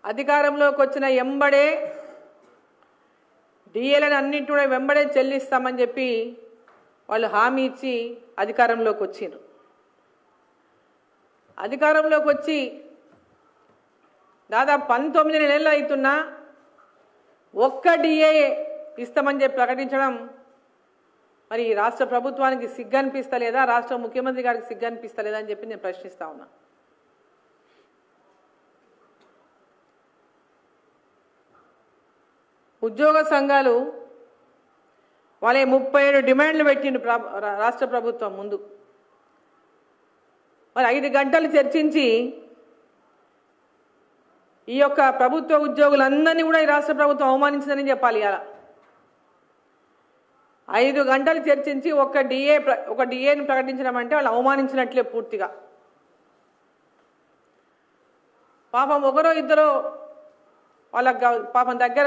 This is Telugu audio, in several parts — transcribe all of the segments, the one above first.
అధికారంలోకి వచ్చిన ఎంబడే డిఏలను అన్నింటి కూడా వెంబడే చెల్లిస్తామని చెప్పి వాళ్ళు హామీ ఇచ్చి అధికారంలోకి వచ్చారు. అధికారంలోకి వచ్చి దాదాపు 19 నెలలు అవుతున్నా ఒక్క డిఏ ఇస్తామని చెప్పి ప్రకటించడం మరి రాష్ట్ర ప్రభుత్వానికి సిగ్గనిపిస్తలేదా, రాష్ట్ర ముఖ్యమంత్రి గారికి సిగ్గనిపిస్తలేదా అని చెప్పి నేను ప్రశ్నిస్తా ఉన్నా. ఉద్యోగ సంఘాలు వాళ్ళ 37 డిమాండ్లు పెట్టిండు రాష్ట్ర ప్రభుత్వం ముందు. మరి 5 గంటలు చర్చించి ఈ యొక్క ప్రభుత్వ ఉద్యోగులందరినీ కూడా ఈ రాష్ట్ర ప్రభుత్వం అవమానించిందని చెప్పాలి. ఇలా 5 గంటలు చర్చించి ఒక డిఏని ప్రకటించడం అంటే వాళ్ళు అవమానించినట్లే పూర్తిగా. పాపం ఒకరో ఇద్దరో వాళ్ళ పాపం దగ్గర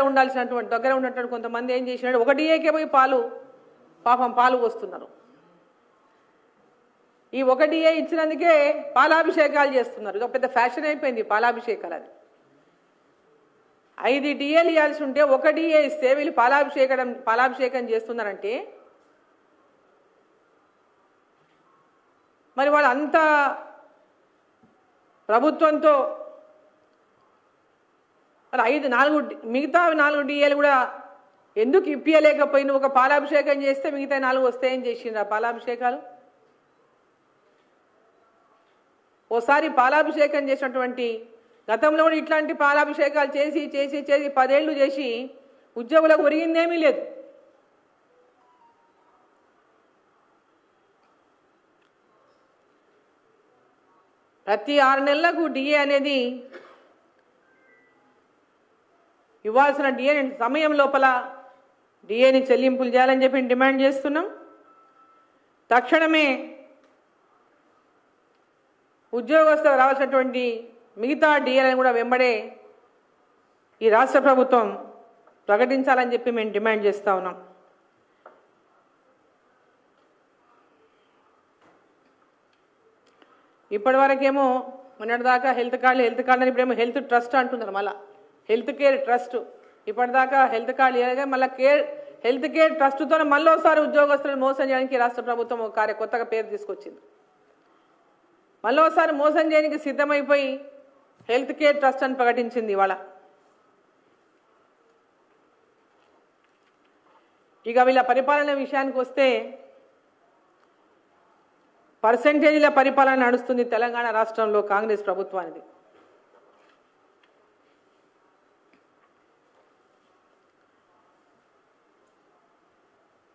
ఉన్నటువంటి కొంతమంది ఏం చేసినాడు, ఒక డిఏకే పోయి పాలు పోస్తున్నారు. ఈ ఒక డిఏ ఇచ్చినందుకే పాలాభిషేకాలు చేస్తున్నారు. ఇక పెద్ద ఫ్యాషన్ అయిపోయింది పాలాభిషేకాలు. అది 5 డిఏలు ఇవ్వాల్సి ఉంటే ఒక డిఏ ఇస్తే వీళ్ళు పాలాభిషేకం చేస్తున్నారంటే మరి వాళ్ళు అంత ప్రభుత్వంతో మరి మిగతా 4 డిఏలు కూడా ఎందుకు ఇప్పియలేకపోయిన ఒక పాలాభిషేకం చేస్తే మిగతా 4 వస్తాయని చేసిండ్రు. ఆ పాలాభిషేకాలు ఓసారి పాలాభిషేకం చేసినటువంటి గతంలో కూడా ఇట్లాంటి పాలాభిషేకాలు చేసి 10 ఏళ్ళు చేసి ఉద్యోగులకు ఒరిగిందేమీ లేదు. ప్రతి 6 నెలలకు డిఏ అనేది ఇవ్వాల్సిన డిఏ సమయం లోపల డిఏని చెల్లింపులు చేయాలని చెప్పి డిమాండ్ చేస్తున్నాం. తక్షణమే ఉద్యోగస్తులకు రావాల్సినటువంటి మిగతా డిఏలను కూడా వెంబడే ఈ రాష్ట్ర ప్రభుత్వం ప్రకటించాలని చెప్పి మేము డిమాండ్ చేస్తా ఉన్నాం. ఇప్పటి వరకేమో మొన్నటిదాకా హెల్త్ కార్డు అని ఇప్పుడేమో హెల్త్ ట్రస్ట్ అంటున్నారు. మళ్ళీ హెల్త్ కేర్ ట్రస్ట్. ఇప్పటిదాకా హెల్త్ కార్డు లేదుగా మళ్ళీ హెల్త్ కేర్ ట్రస్ట్తో మళ్ళీ ఒకసారి ఉద్యోగస్తులను మోసం చేయడానికి రాష్ట్ర ప్రభుత్వం కొత్తగా పేరు తీసుకొచ్చింది. మళ్ళీ ఒకసారి మోసం చేయడానికి సిద్ధమైపోయి హెల్త్ కేర్ ట్రస్ట్ అని ప్రకటించింది ఇవాళ. ఇక వీళ్ళ పరిపాలన విషయానికి వస్తే పర్సెంటేజీల పరిపాలన నడుస్తుంది తెలంగాణ రాష్ట్రంలో కాంగ్రెస్ ప్రభుత్వానికి.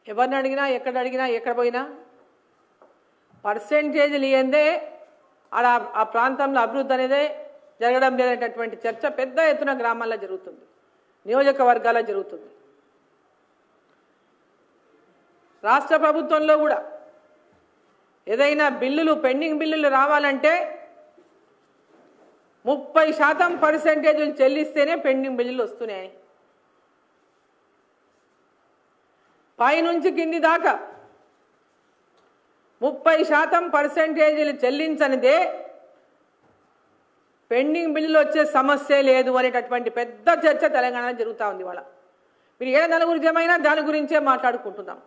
ఎవరిని అడిగినా ఎక్కడ పోయినా పర్సెంటేజీలు ఇయ్యందే ఆ ప్రాంతంలో అభివృద్ధి అనేదే జరగడం లేదనేటటువంటి చర్చ పెద్ద ఎత్తున గ్రామాల్లో జరుగుతుంది, నియోజకవర్గాల్లో జరుగుతుంది. రాష్ట్ర ప్రభుత్వంలో కూడా ఏదైనా పెండింగ్ బిల్లులు రావాలంటే 30% పర్సెంటేజీలు చెల్లిస్తేనే పెండింగ్ బిల్లులు వస్తున్నాయి. పైనుంచి కింది దాకా 30% పర్సెంటేజీలు చెల్లించనిదే పెండింగ్ బిల్లులు వచ్చే సమస్య లేదు అనేటటువంటి పెద్ద చర్చ తెలంగాణలో జరుగుతూ ఉంది. వాళ్ళ మీరు ఏ నలుగురు జమైనా దాని గురించే మాట్లాడుకుంటున్నాం.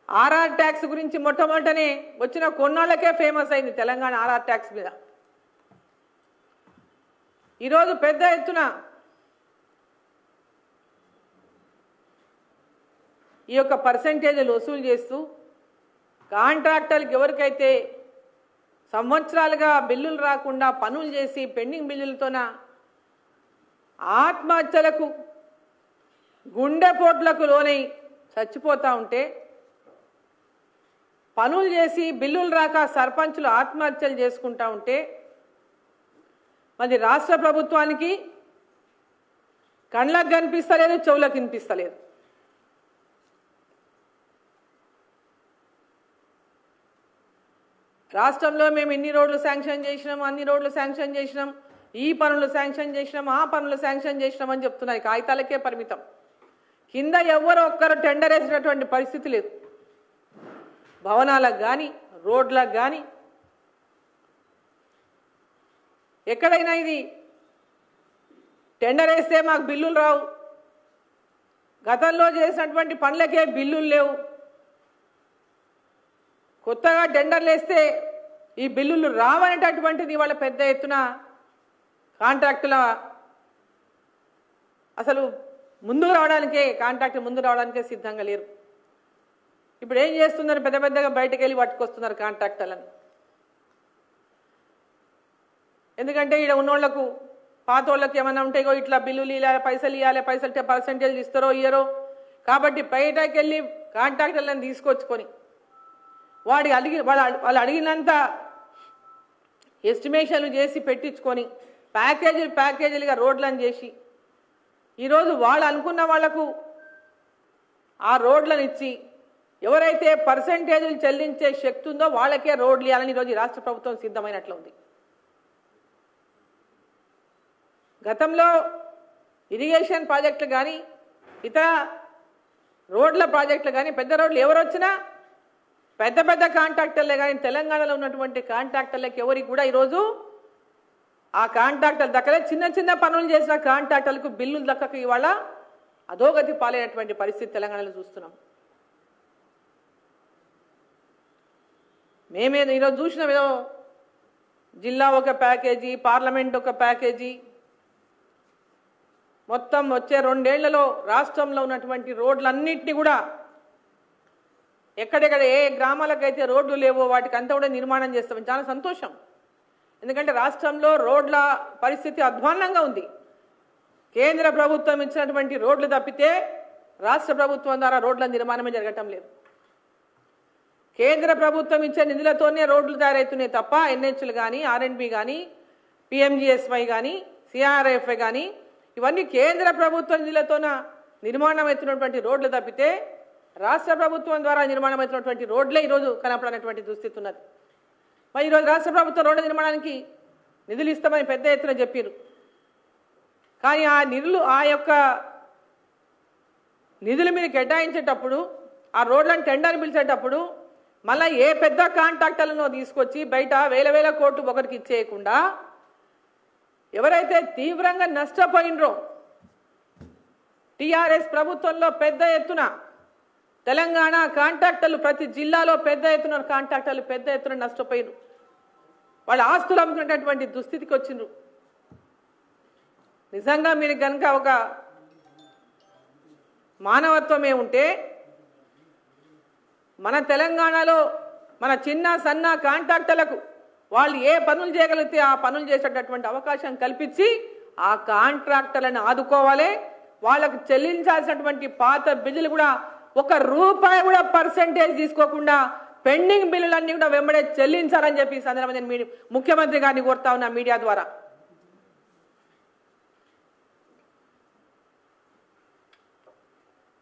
ఆర్ఆర్ ట్యాక్స్ గురించి మొట్టమొదటనే వచ్చిన కొన్నాళ్ళకే ఫేమస్ అయింది తెలంగాణ ఆర్ఆర్ ట్యాక్స్ మీద. ఈరోజు పెద్ద ఎత్తున ఈ యొక్క పర్సెంటేజీలు వసూలు చేస్తూ కాంట్రాక్టర్లకు ఎవరికైతే సంవత్సరాలుగా బిల్లులు రాకుండా పనులు చేసి పెండింగ్ బిల్లులతోన ఆత్మహత్యలకు గుండెపోట్లకు లోనై చచ్చిపోతూ ఉంటే, పనులు చేసి బిల్లులు రాక సర్పంచులు ఆత్మహత్యలు చేసుకుంటూ ఉంటే మరి రాష్ట్ర ప్రభుత్వానికి కళ్ళకు కనిపిస్తలేదు, చెవులకు వినిపిస్తలేదు. రాష్ట్రంలో మేము ఇన్ని రోడ్లు శాంక్షన్ చేసినాం, అన్ని రోడ్లు శాంక్షన్ చేసినాం, ఈ పనులు శాంక్షన్ చేసినాం, ఆ పనులు శాంక్షన్ చేసినాం అని చెప్తున్నాయి. కాగితాలకే పరిమితం. కింద ఎవరో ఒక్కరు టెండర్ వేసినటువంటి పరిస్థితి లేదు. భవనాలకు కానీ రోడ్లకు కానీ ఎక్కడైనా ఇది టెండర్ వేస్తే మాకు బిల్లులు రావు, గతంలో చేసినటువంటి పనులకే బిల్లులు లేవు, కొత్తగా టెండర్లు వేస్తే ఈ బిల్లులు రావనేటటువంటిది వాళ్ళ పెద్ద ఎత్తున కాంట్రాక్టుల అసలు ముందుకు రావడానికే సిద్ధంగా లేరు. ఇప్పుడు ఏం చేస్తున్నారు? పెద్ద పెద్దగా బయటకు వెళ్ళి పట్టుకొస్తున్నారు కాంట్రాక్టర్లను. ఎందుకంటే ఇక్కడ ఉన్నోళ్లకు పాతోళ్ళకి ఏమైనా ఉంటాయో ఇట్లా బిల్లులు ఇవ్వాలి, పైసలు పర్సెంటేజ్ ఇస్తారో ఇయ్యరో, కాబట్టి బయటకు వెళ్ళి కాంట్రాక్టర్లను తీసుకొచ్చుకొని వాళ్ళు అడిగినంత ఎస్టిమేషన్లు చేసి పెట్టించుకొని ప్యాకేజీలుగా రోడ్లను చేసి ఈరోజు వాళ్ళు అనుకున్న వాళ్లకు ఆ రోడ్లను ఇచ్చి ఎవరైతే పర్సెంటేజీలు చెల్లించే శక్తి ఉందో వాళ్ళకే రోడ్లు ఇవ్వాలని ఈరోజు రాష్ట్ర ప్రభుత్వం సిద్ధమైనట్లు ఉంది. గతంలో ఇరిగేషన్ ప్రాజెక్టులు కానీ ఇతర రోడ్ల ప్రాజెక్టులు కానీ పెద్ద రోడ్లు ఎవరు వచ్చినా పెద్ద పెద్ద కాంట్రాక్టర్లే కానీ తెలంగాణలో ఉన్నటువంటి కాంట్రాక్టర్లకు ఎవరికి కూడా ఈరోజు ఆ కాంట్రాక్టర్లు దక్కలే. చిన్న చిన్న పనులు చేసిన కాంట్రాక్టర్లకు బిల్లులు దక్కక ఇవాళ అధోగతి పాలైనటువంటి పరిస్థితి తెలంగాణలో చూస్తున్నాం. మేమే ఈరోజు చూసినాం, ఏదో జిల్లా ఒక ప్యాకేజీ, పార్లమెంట్ ఒక ప్యాకేజీ, మొత్తం వచ్చే 2 ఏళ్లలో రాష్ట్రంలో ఉన్నటువంటి రోడ్లన్నింటినీ కూడా ఎక్కడెక్కడ ఏ గ్రామాలకైతే రోడ్లు లేవో వాటికి అంతా కూడా నిర్మాణం చేస్తాం. చాలా సంతోషం. ఎందుకంటే రాష్ట్రంలో రోడ్ల పరిస్థితి అధ్వాన్నంగా ఉంది. కేంద్ర ప్రభుత్వం ఇచ్చినటువంటి రోడ్లు తప్పితే రాష్ట్ర ప్రభుత్వం ద్వారా రోడ్ల నిర్మాణమే జరగటం లేదు. కేంద్ర ప్రభుత్వం ఇచ్చే నిధులతోనే రోడ్లు తయారవుతున్నాయి తప్ప ఎన్హెచ్లు కానీ, ఆర్ఎండ్బి కానీ, పిఎంజిఎస్వై కానీ, సిఆర్ఎఫ్ఐ కానీ ఇవన్నీ కేంద్ర ప్రభుత్వ నిధులతోన నిర్మాణం అవుతున్నటువంటి రోడ్లు తప్పితే రాష్ట్ర ప్రభుత్వం ద్వారా నిర్మాణం అవుతున్నటువంటి రోడ్లే ఈరోజు కనపడనటువంటి దుస్థితి ఉన్నది. మరి ఈరోజు రాష్ట్ర ప్రభుత్వం రోడ్ల నిర్మాణానికి నిధులు ఇస్తామని పెద్ద ఎత్తున చెప్పారు. కానీ ఆ యొక్క నిధులు మీరు కేటాయించేటప్పుడు, ఆ రోడ్లను టెండర్ పిలిచేటప్పుడు మళ్ళీ ఏ పెద్ద కాంట్రాక్టర్లను తీసుకొచ్చి బయట వేల కోట్లు ఒకరికి ఇచ్చేయకుండా ఎవరైతే తీవ్రంగా నష్టపోయినరో, టీఆర్ఎస్ ప్రభుత్వంలో పెద్ద ఎత్తున తెలంగాణ కాంట్రాక్టర్లు ప్రతి జిల్లాలో పెద్ద ఎత్తున నష్టపోయినారు. వాళ్ళ ఆస్తులు అమ్ముకునేటటువంటి దుస్థితికి వచ్చిండ్రు. నిజంగా మీరు కనుక ఒక మానవత్వమే ఉంటే మన తెలంగాణలో మన చిన్న సన్న కాంట్రాక్టర్లకు వాళ్ళు ఏ పనులు చేయగలిగితే ఆ పనులు చేసేటటువంటి అవకాశం కల్పించి ఆ కాంట్రాక్టర్లను ఆదుకోవాలి. వాళ్ళకు చెల్లించాల్సినటువంటి పాత బిల్లులు కూడా ₹1 కూడా పర్సెంటేజ్ తీసుకోకుండా పెండింగ్ బిల్లులన్నీ కూడా వెంబడే చెల్లించాలని చెప్పి సందర్భంగా నేను ముఖ్యమంత్రి గారిని కోరుతా ఉన్నా మీడియా ద్వారా.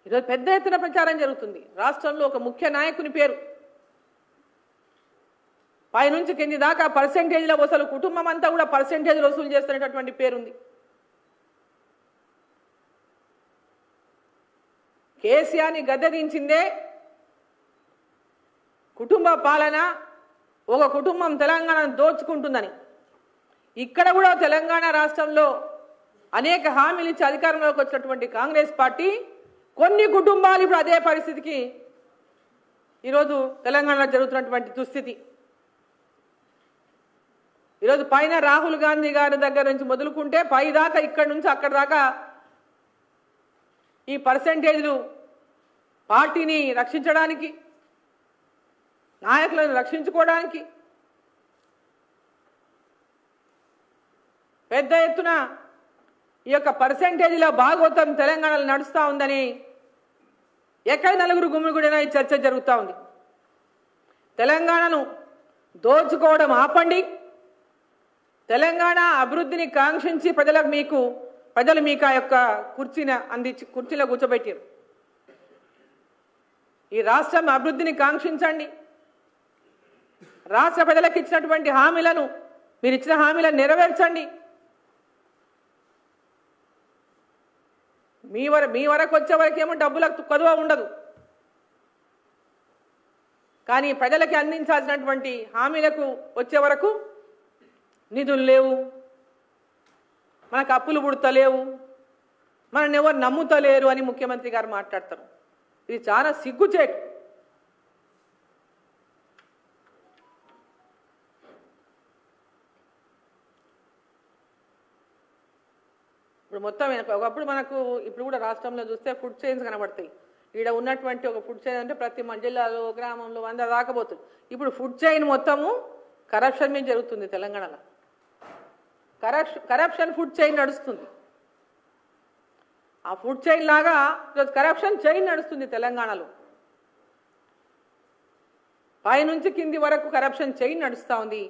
ఈరోజు పెద్ద ఎత్తున ప్రచారం జరుగుతుంది. రాష్ట్రంలో ఒక ముఖ్య నాయకుని పేరు పైనుంచి కింది దాకా పర్సెంటేజ్ల వసూలు, కుటుంబం అంతా కూడా పర్సెంటేజ్ వసూలు చేస్తున్నటువంటి పేరుంది. కేసీఆర్ని గద్దెదించిందే కుటుంబ పాలన, ఒక కుటుంబం తెలంగాణను దోచుకుంటుందని. ఇక్కడ కూడా తెలంగాణ రాష్ట్రంలో అనేక హామీలు ఇచ్చి అధికారంలోకి వచ్చినటువంటి కాంగ్రెస్ పార్టీ కొన్ని కుటుంబాలు ఇప్పుడు అదే పరిస్థితికి ఈరోజు తెలంగాణలో జరుగుతున్నటువంటి దుస్థితి. ఈరోజు పైన రాహుల్ గాంధీ గారి దగ్గర నుంచి మొదలుకుంటే పై దాకా, ఇక్కడి నుంచి అక్కడి దాకా ఈ పర్సెంటేజ్లు పార్టీని రక్షించడానికి, నాయకులను రక్షించుకోవడానికి పెద్ద ఎత్తున ఈ యొక్క పర్సెంటేజ్ల భాగవతం తెలంగాణలో నడుస్తూ ఉందని ఎక్కడ నలుగురు గుమిగూడినా ఈ చర్చ జరుగుతూ ఉంది. తెలంగాణను దోచుకోవడం ఆపండి. తెలంగాణ అభివృద్ధిని కాంక్షించి ప్రజలు మీకు ఆ యొక్క కుర్చీలో కూర్చోబెట్టారు. ఈ రాష్ట్రం అభివృద్ధిని కాంక్షించండి. రాష్ట్ర ప్రజలకు ఇచ్చినటువంటి హామీలను, మీరు ఇచ్చిన హామీలను నెరవేర్చండి. మీ వరకు వచ్చే వరకేమో డబ్బులకు కొదువ ఉండదు. కానీ ప్రజలకి అందించాల్సినటువంటి హామీలకు వచ్చే వరకు నిధులు లేవు, మనకు అప్పులు పుడతలేవు, మనల్ని ఎవరు నమ్ముతలేరు అని ముఖ్యమంత్రి గారు మాట్లాడతారు. ఇది చాలా సిగ్గుచేటు. ఇప్పుడు మొత్తం ఒకప్పుడు మనకు ఇప్పుడు కూడా రాష్ట్రంలో చూస్తే ఫుడ్ చైన్స్ కనబడతాయి. ఈడ ఉన్నటువంటి ఒక ఫుడ్ చైన్ అంటే ప్రతి జిల్లాలో గ్రామంలో 100 దాకపోతుంది. ఇప్పుడు ఫుడ్ చైన్ మొత్తము కరప్షన్ మీద జరుగుతుంది. తెలంగాణలో కరప్షన్ ఫుడ్ చైన్ నడుస్తుంది. ఆ ఫుడ్ చైన్ లాగా ఈరోజు కరప్షన్ చైన్ నడుస్తుంది తెలంగాణలో. పైనుంచి కింది వరకు కరప్షన్ చైన్ నడుస్తూ ఉంది,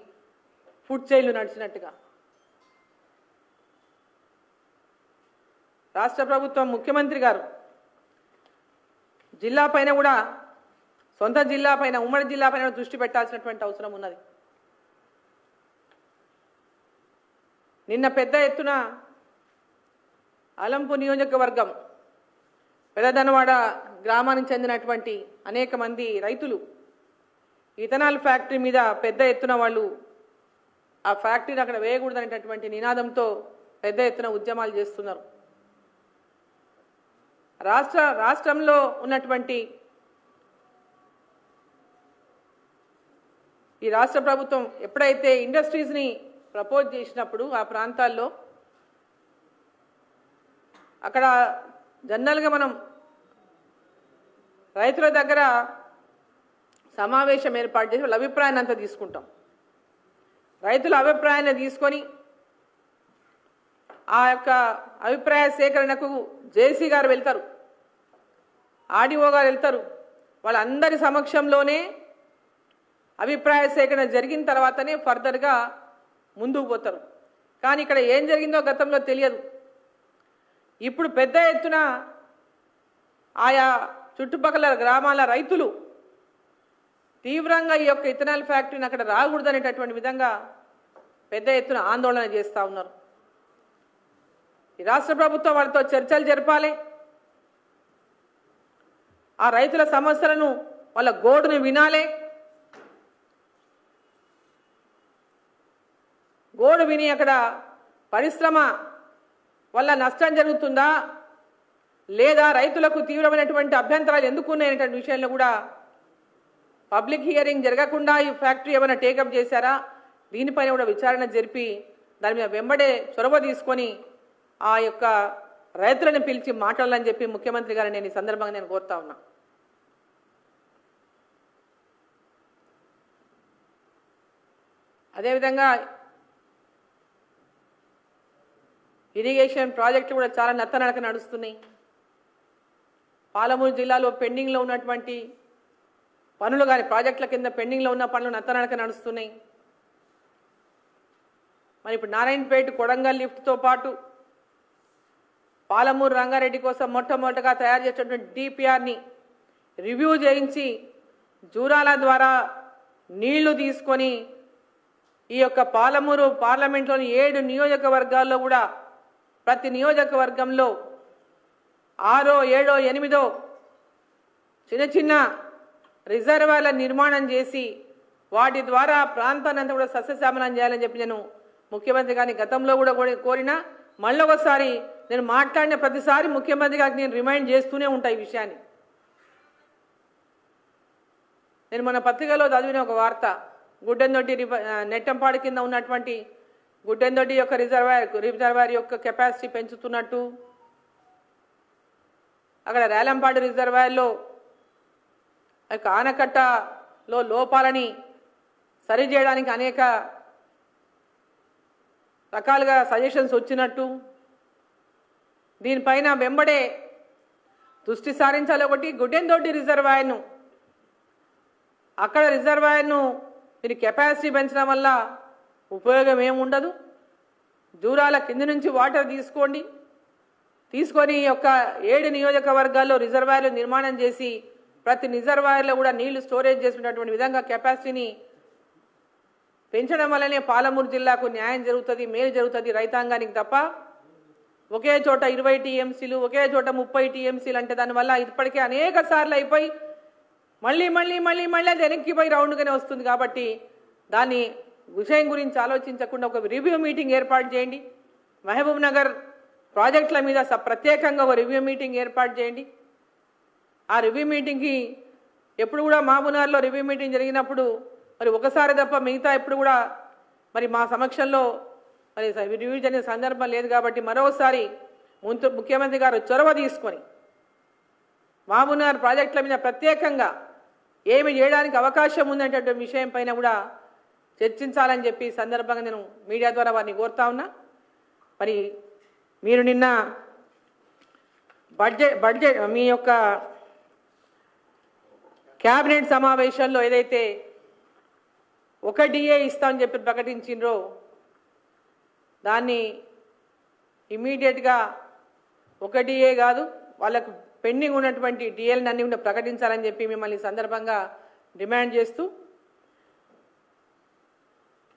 ఫుడ్ చైన్లు నడిచినట్టుగా. రాష్ట్ర ప్రభుత్వం ముఖ్యమంత్రి గారు జిల్లా పైన కూడా, సొంత జిల్లా పైన, ఉమ్మడి జిల్లా పైన దృష్టి పెట్టాల్సినటువంటి అవసరం ఉన్నది. నిన్న పెద్ద ఎత్తున అలంపు నియోజకవర్గం పెదదనవాడ గ్రామానికి చెందినటువంటి అనేక మంది రైతులు ఇథనాల్ ఫ్యాక్టరీ మీద పెద్ద ఎత్తున వాళ్ళు ఆ ఫ్యాక్టరీని అక్కడ వేయకూడదనేటటువంటి నినాదంతో పెద్ద ఎత్తున ఉద్యమాలు చేస్తున్నారు. రాష్ట్రంలో ఉన్నటువంటి ఈ రాష్ట్ర ప్రభుత్వం ఎప్పుడైతే ఇండస్ట్రీస్ని ప్రపోజ్ చేసినప్పుడు ఆ ప్రాంతాల్లో అక్కడ జనరల్గా మనం రైతుల దగ్గర సమావేశం ఏర్పాటు చేసి వాళ్ళ అభిప్రాయాన్ని అంతా తీసుకుంటాం. రైతుల అభిప్రాయాన్ని తీసుకొని ఆ యొక్క అభిప్రాయ సేకరణకు జేసీ గారు వెళ్తారు, ఆర్డీఓ గారు వెళ్తారు. వాళ్ళందరి సమక్షంలోనే అభిప్రాయ సేకరణ జరిగిన తర్వాతనే ఫర్దర్గా ముందుకు పోతారు. కానీ ఇక్కడ ఏం జరిగిందో గతంలో తెలియదు. ఇప్పుడు పెద్ద ఎత్తున ఆయా చుట్టుపక్కల గ్రామాల రైతులు తీవ్రంగా ఈ యొక్క ఇథనాల్ ఫ్యాక్టరీని అక్కడ రాకూడదనేటటువంటి విధంగా పెద్ద ఎత్తున ఆందోళన చేస్తూ ఉన్నారు. ఈ రాష్ట్ర ప్రభుత్వం వాళ్ళతో చర్చలు జరపాలి, ఆ రైతుల సమస్యలను వాళ్ళ గోడును వినాలి, గోడు విని అక్కడ పరిశ్రమ వల్ల నష్టం జరుగుతుందా లేదా రైతులకు తీవ్రమైనటువంటి అభ్యంతరాలు ఎందుకు ఉన్నాయనేటువంటి విషయంలో కూడా పబ్లిక్ హియరింగ్ జరగకుండా ఈ ఫ్యాక్టరీ ఏమైనా టేకప్ చేశారా, దీనిపైన కూడా విచారణ జరిపి దాని మీద వెంబడే చొరవ తీసుకొని ఆ యొక్క రైతులను పిలిచి మాట్లాడాలని చెప్పి ముఖ్యమంత్రి గారిని నేను ఈ సందర్భంగా నేను కోరుతా ఉన్నా. అదేవిధంగా ఇరిగేషన్ ప్రాజెక్టులు కూడా చాలా నత్తనడక నడుస్తున్నాయి. పాలమూరు జిల్లాలో పెండింగ్లో ఉన్నటువంటి పనులు కానీ ప్రాజెక్టుల కింద పెండింగ్లో ఉన్న పనులు నత్తనడక నడుస్తున్నాయి. మరి ఇప్పుడు నారాయణపేట కొడంగల్ లిఫ్ట్తో పాటు పాలమూరు రంగారెడ్డి కోసం మొట్టమొదటిగా తయారు చేసినటువంటి డిపిఆర్ని రివ్యూ చేయించి జూరాల ద్వారా నీళ్లు తీసుకొని ఈ యొక్క పాలమూరు పార్లమెంట్లోని 7 నియోజకవర్గాల్లో కూడా ప్రతి నియోజకవర్గంలో 6, 7, 8 చిన్న చిన్న రిజర్వాయర్ల నిర్మాణం చేసి వాటి ద్వారా ప్రాంతాన్ని అంతా కూడా సస్యశ్యామలం చేయాలని చెప్పి నేను ముఖ్యమంత్రి గారిని గతంలో కూడా కోరినా, మళ్ళీ ఒకసారి నేను మాట్లాడిన ప్రతిసారి ముఖ్యమంత్రి గారికి నేను రిమైండ్ చేస్తూనే ఉంటా ఈ విషయాన్ని. నేను మన పత్రికలో చదివిన ఒక వార్త, గుడ్డెందొడ్డి నెట్టంపాడు కింద ఉన్నటువంటి గుడ్డెందొడ్డి యొక్క రిజర్వాయర్ యొక్క కెపాసిటీ పెంచుతున్నట్టు, అక్కడ రేలంపాడు రిజర్వాయర్లో ఆనకట్టలో లోపాలని సరిచేయడానికి అనేక రకాలుగా సజెషన్స్ వచ్చినట్టు, దీనిపైన వెంబడే దృష్టి సారించాలి. ఒకటి గుడ్డెందొడ్డి రిజర్వాయర్ను, అక్కడ రిజర్వాయర్ను మీరు కెపాసిటీ పెంచడం వల్ల ఉపయోగం ఏముండదు. జూరాల కింది నుంచి వాటర్ తీసుకొని ఈ యొక్క 7 నియోజకవర్గాల్లో రిజర్వాయర్లు నిర్మాణం చేసి ప్రతి రిజర్వాయర్లో కూడా నీళ్లు స్టోరేజ్ చేసుకునేటువంటి విధంగా కెపాసిటీని పెంచడం వల్లనే పాలమూరు జిల్లాకు న్యాయం జరుగుతుంది, మేలు జరుగుతుంది రైతాంగానికి. తప్ప ఒకే చోట 20 టీఎంసీలు, ఒకే చోట 30 టీఎంసీలు అంటే దానివల్ల ఇప్పటికే అనేక సార్లు అయిపోయి మళ్ళీ అది వెనక్కిపోయి రౌండ్గానే వస్తుంది. కాబట్టి దాన్ని విషయం గురించి ఆలోచించకుండా ఒక రివ్యూ మీటింగ్ ఏర్పాటు చేయండి. మహబూబ్ నగర్ ప్రాజెక్టుల మీద ప్రత్యేకంగా ఒక రివ్యూ మీటింగ్ ఏర్పాటు చేయండి. ఆ రివ్యూ మీటింగ్కి ఎప్పుడు కూడా మహబూబ్నగర్లో రివ్యూ మీటింగ్ జరిగినప్పుడు మరి ఒకసారి తప్ప మిగతా ఎప్పుడు కూడా మరి మా సమక్షంలో మరి రివ్యూ జరిగిన సందర్భం లేదు. కాబట్టి మరోసారి ముఖ్యమంత్రి గారు చొరవ తీసుకొని మహబూబ్నగర్ ప్రాజెక్టుల మీద ప్రత్యేకంగా ఏమి చేయడానికి అవకాశం ఉందనేటువంటి విషయం పైన కూడా చర్చించాలని చెప్పి సందర్భంగా నేను మీడియా ద్వారా వారిని కోరుతా ఉన్నా. మరి మీరు నిన్న బడ్జెట్ మీ యొక్క క్యాబినెట్ సమావేశంలో ఏదైతే ఒక డిఏ ఇస్తామని చెప్పి ప్రకటించిండ్రో దాన్ని ఇమ్మీడియట్గా ఒక డిఏ కాదు వాళ్ళకు పెండింగ్ ఉన్నటువంటి డిఏలను అన్ని కూడా ప్రకటించాలని చెప్పి మిమ్మల్ని సందర్భంగా డిమాండ్ చేస్తూ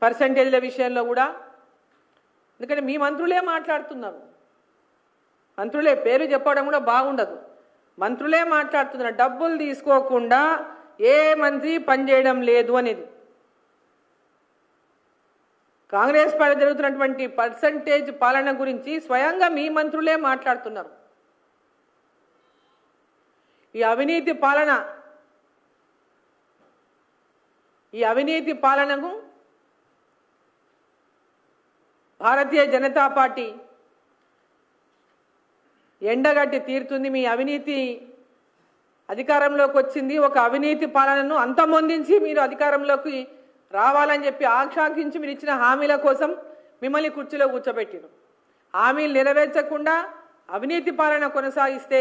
పర్సంటేజ్ల విషయంలో కూడా ఎందుకంటే మీ మంత్రులే మాట్లాడుతున్నారు. మంత్రులే పేరు చెప్పడం కూడా బాగుండదు. మంత్రులే మాట్లాడుతున్నారు డబ్బులు తీసుకోకుండా ఏ మంత్రి పనిచేయడం లేదు అనేది. కాంగ్రెస్ పార్టీ జరుగుతున్నటువంటి పర్సంటేజ్ పాలన గురించి స్వయంగా మీ మంత్రులే మాట్లాడుతున్నారు. ఈ అవినీతి పాలనకు భారతీయ జనతా పార్టీ ఎండగట్టి తీరుతుంది. మీ అవినీతి అధికారంలోకి వచ్చింది. ఒక అవినీతి పాలనను అంతమొందించి మీరు అధికారంలోకి రావాలని చెప్పి ఆకాంక్షించి మీరు ఇచ్చిన హామీల కోసం మిమ్మల్ని కుర్చీలో కూర్చోబెట్టిరు. హామీలు నెరవేర్చకుండా అవినీతి పాలన కొనసాగిస్తే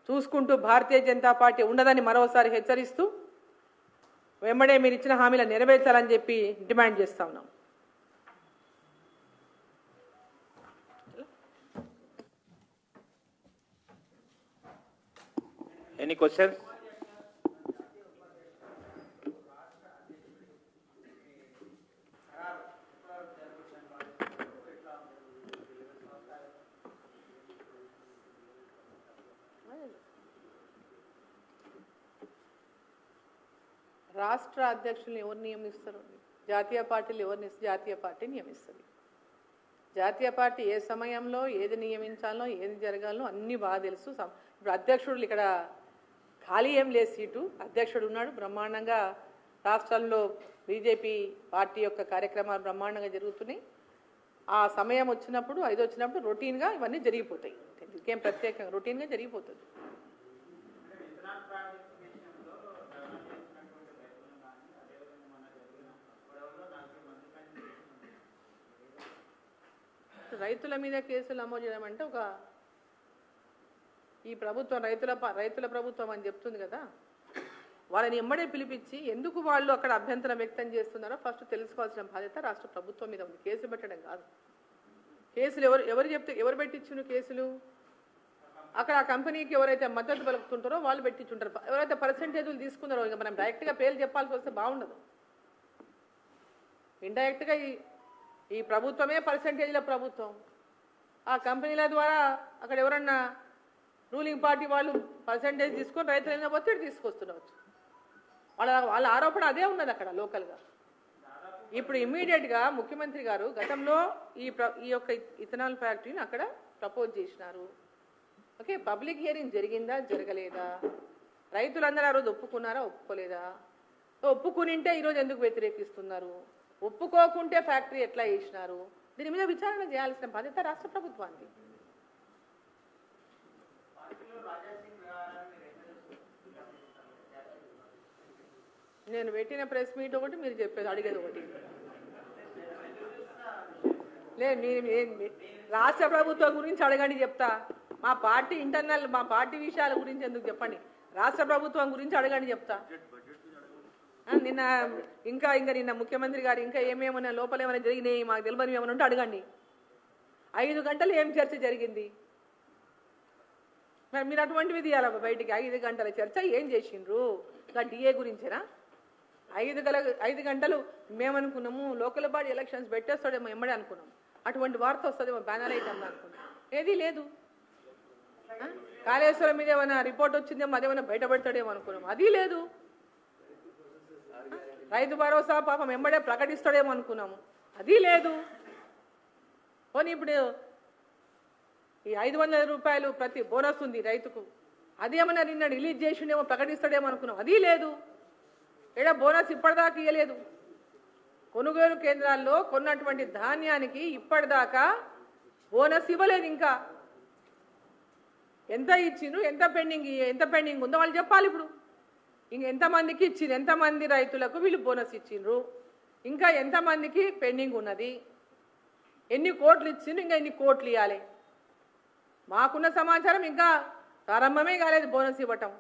చూసుకుంటూ భారతీయ జనతా పార్టీ ఉండదని మరోసారి హెచ్చరిస్తూ వెంబడే మీరు ఇచ్చిన హామీలను నెరవేర్చాలని చెప్పి డిమాండ్ చేస్తా ఉన్నాం. Any questions? రాష్ట్ర అధ్యక్షులను ఎవరు నియమిస్తారు? జాతీయ పార్టీలు ఎవరిని? జాతీయ పార్టీ నియమిస్తుంది. జాతీయ పార్టీ ఏ సమయంలో ఏది నియమించాలో ఏది జరగాలో అన్నీ బాగా తెలుసు. ఇప్పుడు అధ్యక్షుడు ఇక్కడ ఖాళీ ఏం లేదు సీటు, అధ్యక్షుడు ఉన్నాడు. బ్రహ్మాండంగా రాష్ట్రంలో బీజేపీ పార్టీ యొక్క కార్యక్రమాలు బ్రహ్మాండంగా జరుగుతున్నాయి. ఆ సమయం వచ్చినప్పుడు ఐదు వచ్చినప్పుడు రొటీన్గా ఇవన్నీ జరిగిపోతాయి. ఇంకేం ప్రత్యేకంగా రొటీన్గా జరిగిపోతుంది. రైతుల మీద కేసులు నమోదు చేయడం అంటే ఈ ప్రభుత్వం రైతుల ప్రభుత్వం అని చెప్తుంది కదా, వాళ్ళని ఎమ్మడే పిలిపించి ఎందుకు వాళ్ళు అక్కడ అభ్యంతరం వ్యక్తం చేస్తున్నారో ఫస్ట్ తెలుసుకోవాల్సిన బాధ్యత రాష్ట్ర ప్రభుత్వం మీద ఉంది. కేసు పెట్టడం కాదు. కేసులు ఎవరు పెట్టించును కేసులు? అక్కడ ఆ కంపెనీకి ఎవరైతే మద్దతు పలుకుతుంటారో వాళ్ళు పెట్టించుంటారు. ఎవరైతే పర్సెంటేజ్లు తీసుకున్నారో ఇక మనం డైరెక్ట్గా పేర్లు చెప్పాల్సి వస్తే బాగుండదు. ఇండైరెక్ట్గా ఈ ప్రభుత్వమే పర్సెంటేజ్ల ప్రభుత్వం. ఆ కంపెనీల ద్వారా అక్కడ ఎవరన్నా రూలింగ్ పార్టీ వాళ్ళు పర్సెంటేజ్ తీసుకొని రైతులైనా ఒత్తిడి తీసుకొస్తుండవచ్చు. వాళ్ళ ఆరోపణ అదే ఉన్నది అక్కడ లోకల్గా. ఇప్పుడు ఇమ్మీడియట్గా ముఖ్యమంత్రి గారు గతంలో ఈ యొక్క ఇథనాల్ ఫ్యాక్టరీని అక్కడ ప్రపోజ్ చేసినారు. ఓకే, పబ్లిక్ హియరింగ్ జరిగిందా జరగలేదా? రైతులందరూ ఆ రోజు ఒప్పుకున్నారా ఒప్పుకోలేదా? ఒప్పుకునింటే ఈరోజు ఎందుకు వ్యతిరేకిస్తున్నారు? ఒప్పుకోకుంటే ఫ్యాక్టరీ ఎట్లా చేసినారు? దీని మీద విచారణ చేయాల్సిన బాధ్యత రాష్ట్ర ప్రభుత్వానికి. నేను పెట్టిన ప్రెస్ మీట్ ఒకటి, మీరు చెప్పేది అడిగేది ఒకటి. లేదు, మీరు రాష్ట్ర ప్రభుత్వం గురించి అడగండి చెప్తా. మా పార్టీ ఇంటర్నల్ మా పార్టీ విషయాల గురించి ఎందుకు చెప్పండి. రాష్ట్ర ప్రభుత్వం గురించి అడగండి చెప్తా. నిన్న ముఖ్యమంత్రి గారు ఇంకా ఏమేమన్నా లోపల ఏమైనా జరిగినాయి మాకు తెలియని ఏమైనా ఉంటే అడగండి. 5 గంటలు ఏం చర్చ జరిగింది? మరి మీరు అటువంటివి తీయాలి బయటికి. 5 గంటల చర్చ ఏం చేసిండ్రు? ఇంకా డిఏ గురించేనా? 5 గంటలు మేమనుకున్నాము లోకల్ బాడీ ఎలక్షన్స్ పెట్టేస్తాడేమో ఎమ్మడే అనుకున్నాం. అటువంటి వార్త వస్తుందేమో, బ్యానర్ అయితే అనుకున్నాం. ఏది లేదు. కాళేశ్వరం మీద ఏమైనా రిపోర్ట్ వచ్చిందేమో అదేమైనా బయటపెడతాడేమో అనుకున్నాం. అది లేదు. రైతు భరోసా పాపం ఎంబడే ప్రకటిస్తాడేమో అనుకున్నాము. అది లేదు. పోనీ ఇప్పుడు ఈ 500 రూపాయలు ప్రతి బోనస్ ఉంది రైతుకు, అదేమన్నా నిన్న రిలీజ్ చేసిండేమో ప్రకటిస్తాడేమో అనుకున్నాం, అది లేదు. ఏడా బోనస్ ఇప్పటిదాకా ఇవ్వలేదు. కొనుగోలు కేంద్రాల్లో కొన్నటువంటి ధాన్యానికి ఇప్పటిదాకా బోనస్ ఇవ్వలేదు. ఇంకా ఎంత ఇచ్చిండ్రు, ఎంత పెండింగ్ ఉందో వాళ్ళు చెప్పాలి. ఇప్పుడు ఎంతమందికి ఇచ్చిండ్రు, ఎంతమంది రైతులకు వీళ్ళు బోనస్ ఇచ్చిండ్రు, ఇంకా ఎంతమందికి పెండింగ్ ఉన్నది, ఎన్ని కోట్లు ఇచ్చిండ్రు, ఇంకా ఎన్ని కోట్లు ఇవ్వాలి. మాకున్న సమాచారం ఇంకా ప్రారంభమే కాలేదు బోనస్ ఇవ్వటం.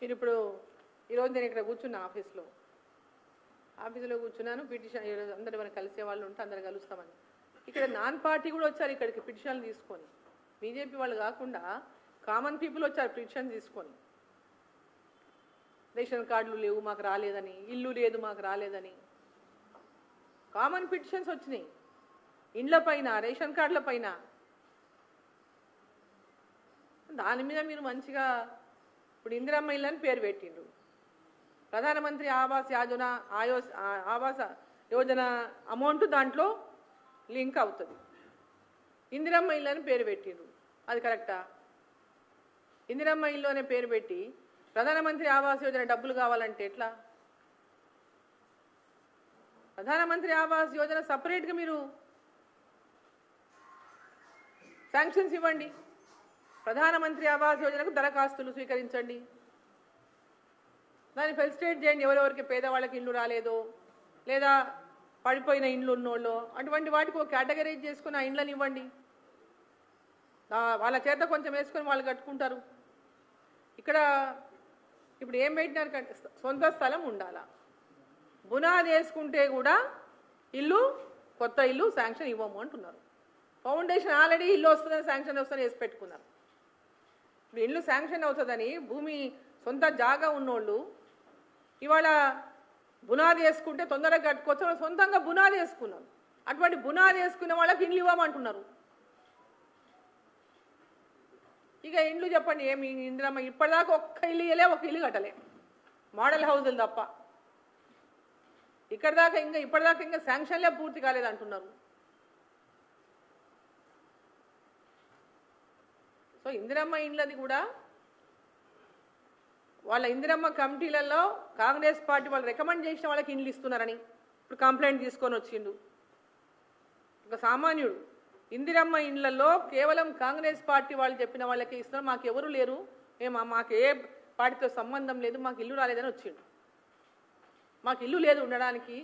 నేను ఇప్పుడు ఈరోజు నేను ఇక్కడ కూర్చున్నా ఆఫీస్లో కూర్చున్నాను. పిటిషన్ అందరూ మనం కలిసే వాళ్ళు ఉంటే అందరు కలుస్తామని. ఇక్కడ నాన్ పార్టీ కూడా వచ్చారు ఇక్కడికి పిటిషన్లు తీసుకొని. బీజేపీ వాళ్ళు కాకుండా కామన్ పీపుల్ వచ్చారు పిటిషన్ తీసుకొని. రేషన్ కార్డులు లేవు మాకు రాలేదని, ఇల్లు లేదు మాకు రాలేదని కామన్ పిటిషన్స్ వచ్చినాయి. ఇండ్ల పైన, రేషన్ కార్డుల పైన. దాని మీద మీరు మంచిగా ఇప్పుడు ఇందిరమ్మ ఇల్లు అని పేరు పెట్టిండ్రు. ప్రధానమంత్రి ఆవాస్ యోజన అమౌంట్ దాంట్లో లింక్ అవుతుంది. ఇందిరమ్మ ఇల్లు అని పేరు పెట్టిండ్రు, అది కరెక్టా? ఇందిరమ్మ ఇల్లు అనే పేరు పెట్టి ప్రధానమంత్రి ఆవాస్ యోజన డబ్బులు కావాలంటే ఎట్లా? ప్రధానమంత్రి ఆవాస్ యోజన సపరేట్గా మీరు శాంక్షన్స్ ఇవ్వండి. ప్రధానమంత్రి ఆవాస్ యోజనకు దరఖాస్తులు స్వీకరించండి. దాన్ని ఫెలిసిటేట్ చేయండి. ఎవరెవరికి పేదవాళ్ళకి ఇల్లు రాలేదో, లేదా పడిపోయిన ఇండ్లు ఉన్నోళ్ళు, అటువంటి వాటికి ఒక కేటగరైజ్ చేసుకుని ఆ ఇండ్లను ఇవ్వండి. వాళ్ళ చేత కొంచెం వేసుకొని వాళ్ళు కట్టుకుంటారు. ఇక్కడ ఇప్పుడు ఏం పెట్టినారు కంటే సొంత స్థలం ఉండాలా, బునాది వేసుకుంటే కూడా ఇల్లు, కొత్త ఇల్లు శాంక్షన్ ఇవ్వము అంటున్నారు. ఫౌండేషన్ ఆల్రెడీ ఇల్లు వస్తుందని శాంక్షన్ వస్తుందని వేసి పెట్టుకున్నారు. ఇప్పుడు ఇల్లు శాంక్షన్ అవుతుందని భూమి సొంత జాగా ఉన్నోళ్ళు ఇవాళ బునాది వేసుకుంటే తొందరగా కట్టుకోవచ్చు, వాళ్ళు సొంతంగా బునాది వేసుకున్నారు. అటువంటి బునాది వేసుకునే వాళ్ళకి ఇండ్లు ఇవ్వమంటున్నారు. ఇక ఇండ్లు చెప్పండి ఏమి ఇందిరమ్మ ఇప్పటిదాకా ఒక్క ఇల్లు ఇవ్వలే, ఒక ఇల్లు కట్టలే, మోడల్ హౌజులు తప్ప. ఇప్పటిదాకా ఇంకా శాంక్షన్లే పూర్తి కాలేదు అంటున్నారు. సో ఇందిరమ్మ ఇండ్లది కూడా వాళ్ళ ఇందిరమ్మ కమిటీలలో కాంగ్రెస్ పార్టీ వాళ్ళు రికమెండ్ చేసిన వాళ్ళకి ఇండ్లు ఇస్తున్నారని ఇప్పుడు కంప్లైంట్ తీసుకొని వచ్చిండు ఒక సామాన్యుడు. ఇందిరమ్మ ఇండ్లలో కేవలం కాంగ్రెస్ పార్టీ వాళ్ళు చెప్పిన వాళ్ళకి ఇస్తున్నారు, మాకు ఎవరు లేరు, మాకు ఏ పార్టీతో సంబంధం లేదు, మాకు ఇల్లు రాలేదని వచ్చిండు. మాకు ఇల్లు లేదు ఉండడానికి.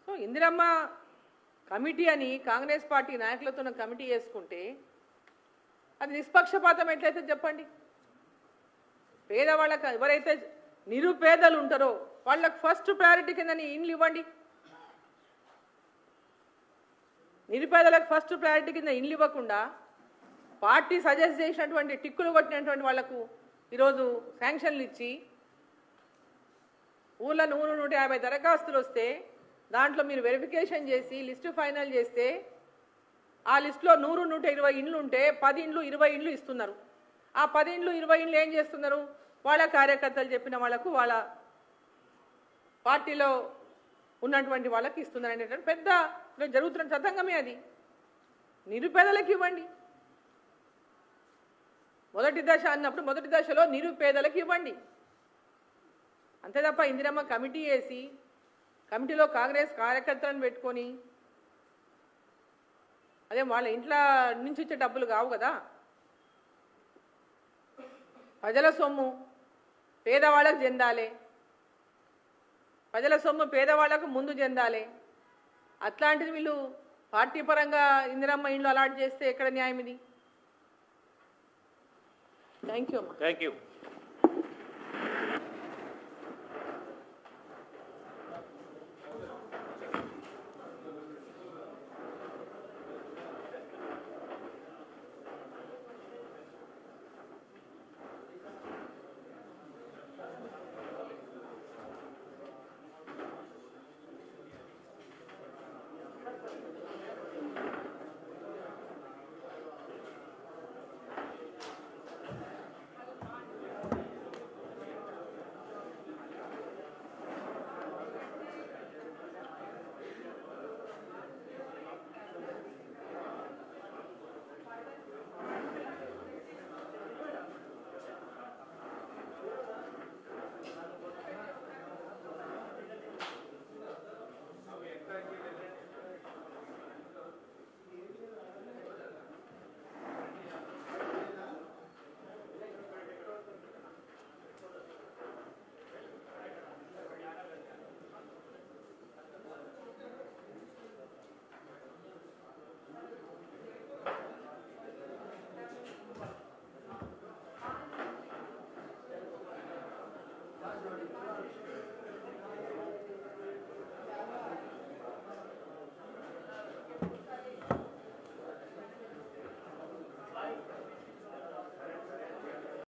సో ఇందిరమ్మ కమిటీ అని కాంగ్రెస్ పార్టీ నాయకులతో కమిటీ వేసుకుంటే అది నిష్పక్షపాతం ఎట్లయితే చెప్పండి. పేదవాళ్ళకి ఎవరైతే నిరుపేదలు ఉంటారో వాళ్ళకి ఫస్ట్ ప్రయారిటీ కింద ఇండ్లు ఇవ్వండి. నిరుపేదలకు ఫస్ట్ ప్రయారిటీ కింద ఇండ్లు ఇవ్వకుండా పార్టీ సజెస్ట్ చేసినటువంటి టిక్కులు కొట్టినటువంటి వాళ్లకు ఈరోజు శాంక్షన్లు ఇచ్చి ఊళ్ళో 100-150 దరఖాస్తులు వస్తే దాంట్లో మీరు వెరిఫికేషన్ చేసి లిస్టు ఫైనల్ చేస్తే ఆ లిస్టులో 100-120 ఇండ్లు ఉంటే 10 ఇండ్లు 20 ఇండ్లు ఇస్తున్నారు. ఆ 10 ఇండ్లు 20 ఇండ్లు ఏం చేస్తున్నారు? వాళ్ళ కార్యకర్తలు చెప్పిన వాళ్లకు, వాళ్ళ పార్టీలో ఉన్నటువంటి వాళ్ళకి ఇస్తున్నారు అనేటువంటి పెద్ద జరుగుతున్న తతంగమే అది. నిరుపేదలకు ఇవ్వండి. మొదటి దశ అన్నప్పుడు మొదటి దశలో నిరుపేదలకు ఇవ్వండి అంతే తప్ప ఇందిరమ్మ కమిటీ వేసి కమిటీలో కాంగ్రెస్ కార్యకర్తలను పెట్టుకొని అదే వాళ్ళ ఇంట్లో నుంచి వచ్చే డబ్బులు కావు కదా. ప్రజల సొమ్ము పేదవాళ్ళకు చెందాలి, ప్రజల సొమ్ము పేదవాళ్లకు ముందు చెందాలి. అట్లాంటిది వీళ్ళు పార్టీ పరంగా ఇందిరమ్మ ఇండ్లు అలాట్ చేస్తే ఎక్కడ న్యాయం ఇది? థ్యాంక్ యూ అమ్మా. Thank you.